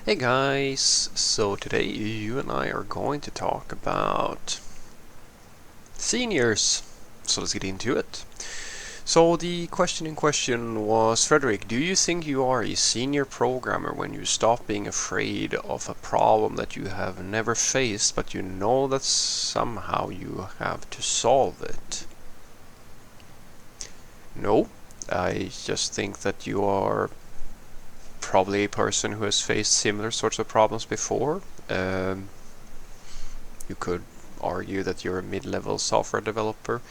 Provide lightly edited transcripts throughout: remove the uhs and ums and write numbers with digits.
Hey guys, so today you and I are going to talk about seniors. So let's get into it. So the question in question was, Frederick, do you think you are a senior programmer when you stop being afraid of a problem that you have never faced, but you know that somehow you have to solve it? No, I just think that you are probably a person who has faced similar sorts of problems before. You could argue that you're a mid-level software developer,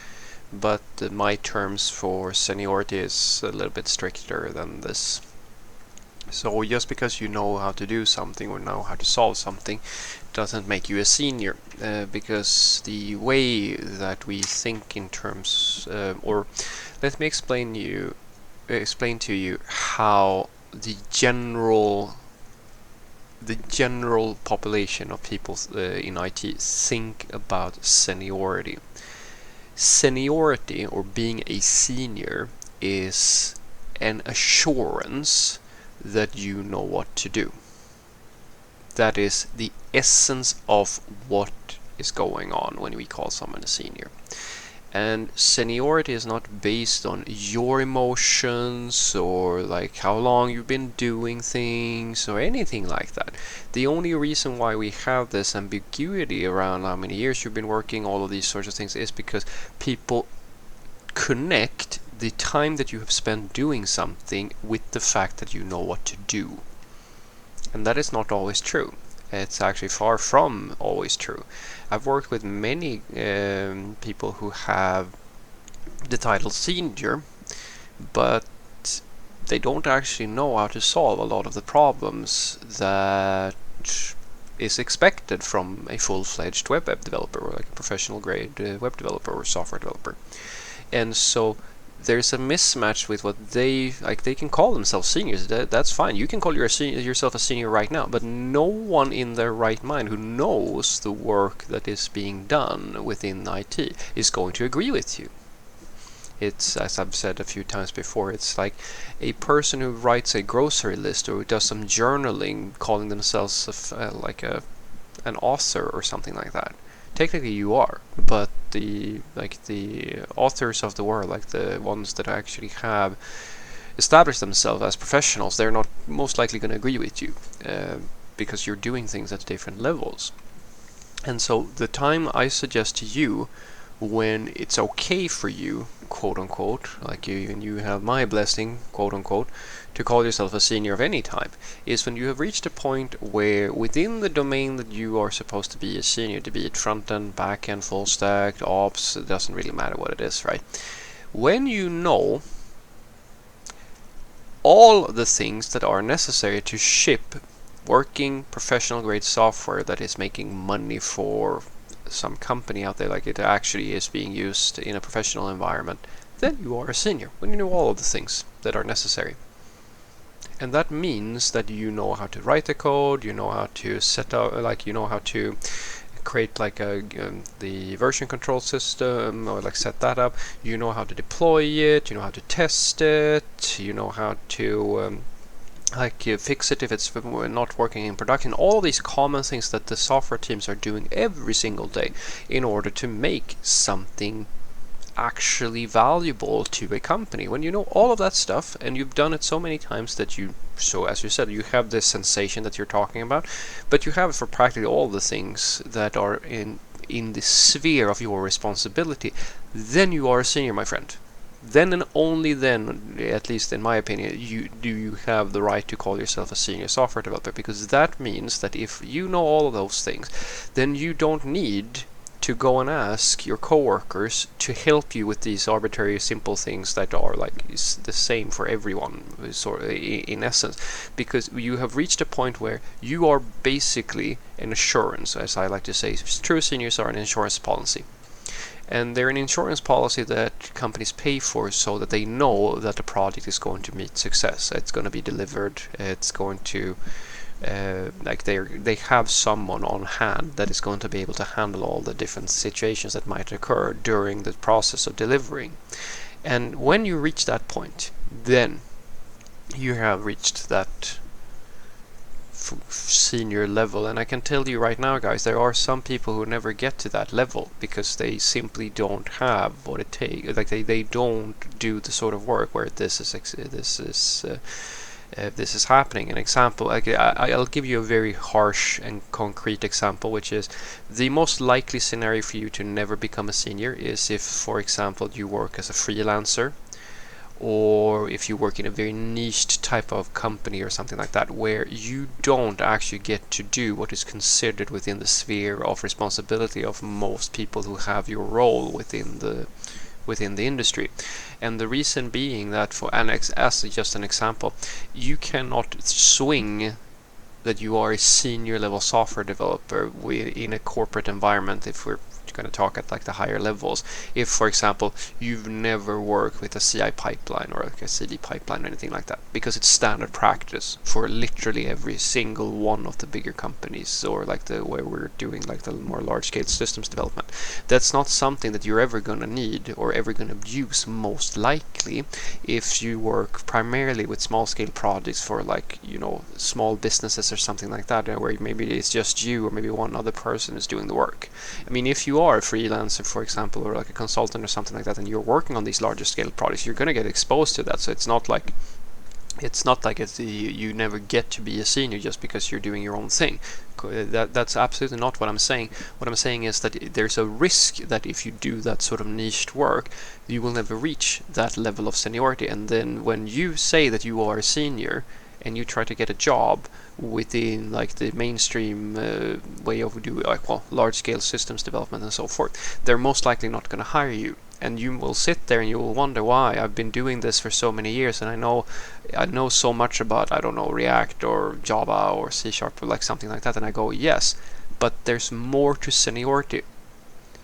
but my terms for seniority is a little bit stricter than this. So just because you know how to do something or know how to solve something doesn't make you a senior, because the way that we think in terms, or let me explain to you how the general population of people in IT think about seniority. Seniority, or being a senior, is an assurance that you know what to do. That is the essence of what is going on when we call someone a senior. And seniority is not based on your emotions or like how long you've been doing things or anything like that. The only reason why we have this ambiguity around how many years you've been working, all of these sorts of things, is because people connect the time that you have spent doing something with the fact that you know what to do. And that is not always true. It's actually far from always true. I've worked with many people who have the title senior, but they don't actually know how to solve a lot of the problems that is expected from a full-fledged web developer, or like a professional grade web developer or software developer. And so there's a mismatch with what they like. They can call themselves seniors. That's fine. You can call yourself a senior right now, but no one in their right mind who knows the work that is being done within IT is going to agree with you. It's, as I've said a few times before, it's like a person who writes a grocery list or who does some journaling, calling themselves an author or something like that. Technically you are, but the authors of the world, like the ones that actually have established themselves as professionals, they're not most likely going to agree with you, because you're doing things at different levels. And so the time I suggest to you when it's okay for you, quote unquote, like you have my blessing, quote unquote, to call yourself a senior of any type, is when you have reached a point where within the domain that you are supposed to be a senior, to be it front end, back end, full stack, ops, it doesn't really matter what it is, right? When you know all the things that are necessary to ship working professional grade software that is making money for some company out there, like it actually is being used in a professional environment, then you are a senior, when you know all of the things that are necessary. And that means that you know how to write the code, you know how to set up, like you know how to create like the version control system, or like set that up. You know how to deploy it, you know how to test it, you know how to fix it if it's not working in production. All these common things that the software teams are doing every single day in order to make something actually valuable to a company. When you know all of that stuff and you've done it so many times that so as you said, you have this sensation that you're talking about, but you have it for practically all the things that are in the sphere of your responsibility, then you are a senior, my friend. Then and only then, at least in my opinion, you have the right to call yourself a senior software developer, because that means that if you know all of those things, then you don't need to go and ask your coworkers to help you with these arbitrary simple things that are like the same for everyone, sort of, in essence, because you have reached a point where you are basically an assurance, as I like to say. True seniors are an insurance policy. And they're an insurance policy that companies pay for so that they know that the project is going to meet success. It's going to be delivered. It's going to they have someone on hand that is going to be able to handle all the different situations that might occur during the process of delivering. And when you reach that point, then you have reached that senior level, and I can tell you right now, guys, there are some people who never get to that level because they simply don't have what it takes. Like they don't do the sort of work where this is happening. An example, I'll give you a very harsh and concrete example, which is the most likely scenario for you to never become a senior is if, for example, you work as a freelancer, or if you work in a very niched type of company or something like that, where you don't actually get to do what is considered within the sphere of responsibility of most people who have your role within the industry. And the reason being that, as just an example, you cannot swing that you are a senior level software developer in a corporate environment, if we're going to talk at like the higher levels. If, for example, you've never worked with a CI pipeline or like a CD pipeline or anything like that, because it's standard practice for literally every single one of the bigger companies, or like where we're doing like the more large scale systems development. That's not something that you're ever going to need or ever going to use, most likely, if you work primarily with small scale projects for like, small businesses or something like that, where maybe it's just you or maybe one other person is doing the work. I mean, if you are a freelancer, for example, or like a consultant or something like that, and you're working on these larger scale projects, you're going to get exposed to that. So it's not like you never get to be a senior just because you're doing your own thing. That's absolutely not what I'm saying. What I'm saying is that there's a risk that if you do that sort of niched work, you will never reach that level of seniority. And then when you say that you are a senior and you try to get a job within like the mainstream way of doing large-scale systems development and so forth, they're most likely not going to hire you. And you will sit there and you will wonder why. I've been doing this for so many years, and I know so much about, I don't know, React or Java or C# or like something like that. And I go, yes, but there's more to seniority.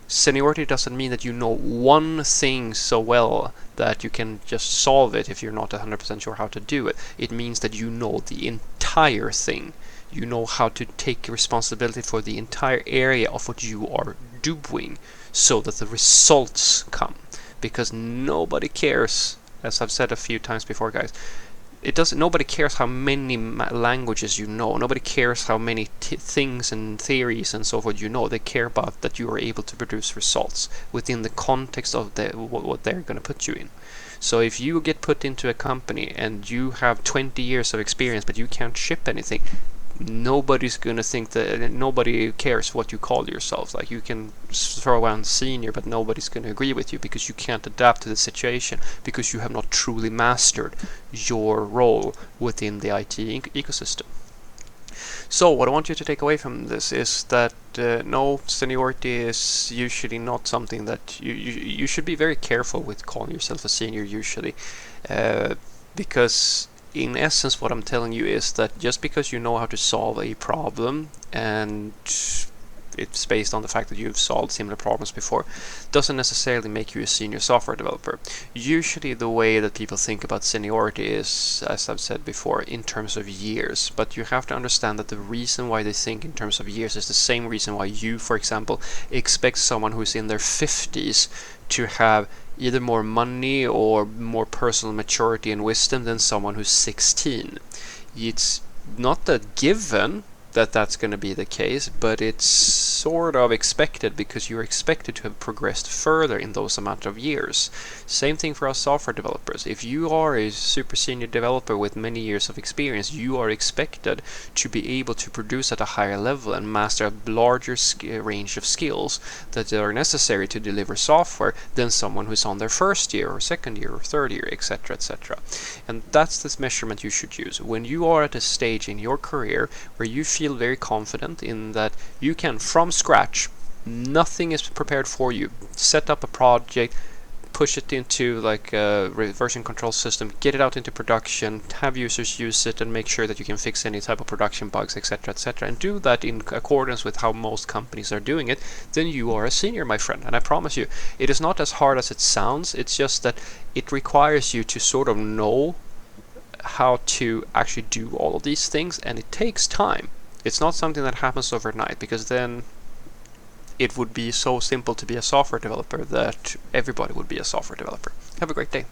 Seniority doesn't mean that you know one thing so well that you can just solve it if you're not 100% sure how to do it. It means that you know the entire thing. You know how to take responsibility for the entire area of what you are doing, so that the results come. Because nobody cares, as I've said a few times before, guys, nobody cares how many languages you know. Nobody cares how many things and theories and so forth you know. They care about that you are able to produce results within the context of what they're going to put you in. So if you get put into a company and you have 20 years of experience but you can't ship anything, nobody's going to think that, nobody cares what you call yourself. Like, you can throw around senior, but nobody's going to agree with you because you can't adapt to the situation, because you have not truly mastered your role within the IT ecosystem. So what I want you to take away from this is that no, seniority is usually not something that you should be very careful with calling yourself a senior usually, because in essence what I'm telling you is that just because you know how to solve a problem, and it's based on the fact that you've solved similar problems before, doesn't necessarily make you a senior software developer. Usually the way that people think about seniority is, as I've said before, in terms of years. But you have to understand that the reason why they think in terms of years is the same reason why you, for example, expect someone who's in their 50s to have either more money or more personal maturity and wisdom than someone who's 16. It's not a given that that's going to be the case, but it's sort of expected, because you're expected to have progressed further in those amount of years. Same thing for us software developers. If you are a super senior developer with many years of experience, you are expected to be able to produce at a higher level and master a larger range of skills that are necessary to deliver software than someone who's on their first year or second year or third year, etc., etc. And that's the measurement you should use. When you are at a stage in your career where you feel very confident in that you can, from scratch, nothing is prepared for you, set up a project, push it into like a version control system, get it out into production, have users use it, and make sure that you can fix any type of production bugs, etc., etc., and do that in accordance with how most companies are doing it, then you are a senior, my friend. And I promise you, it is not as hard as it sounds. It's just that it requires you to sort of know how to actually do all of these things, and it takes time. It's not something that happens overnight, because then it would be so simple to be a software developer that everybody would be a software developer. Have a great day.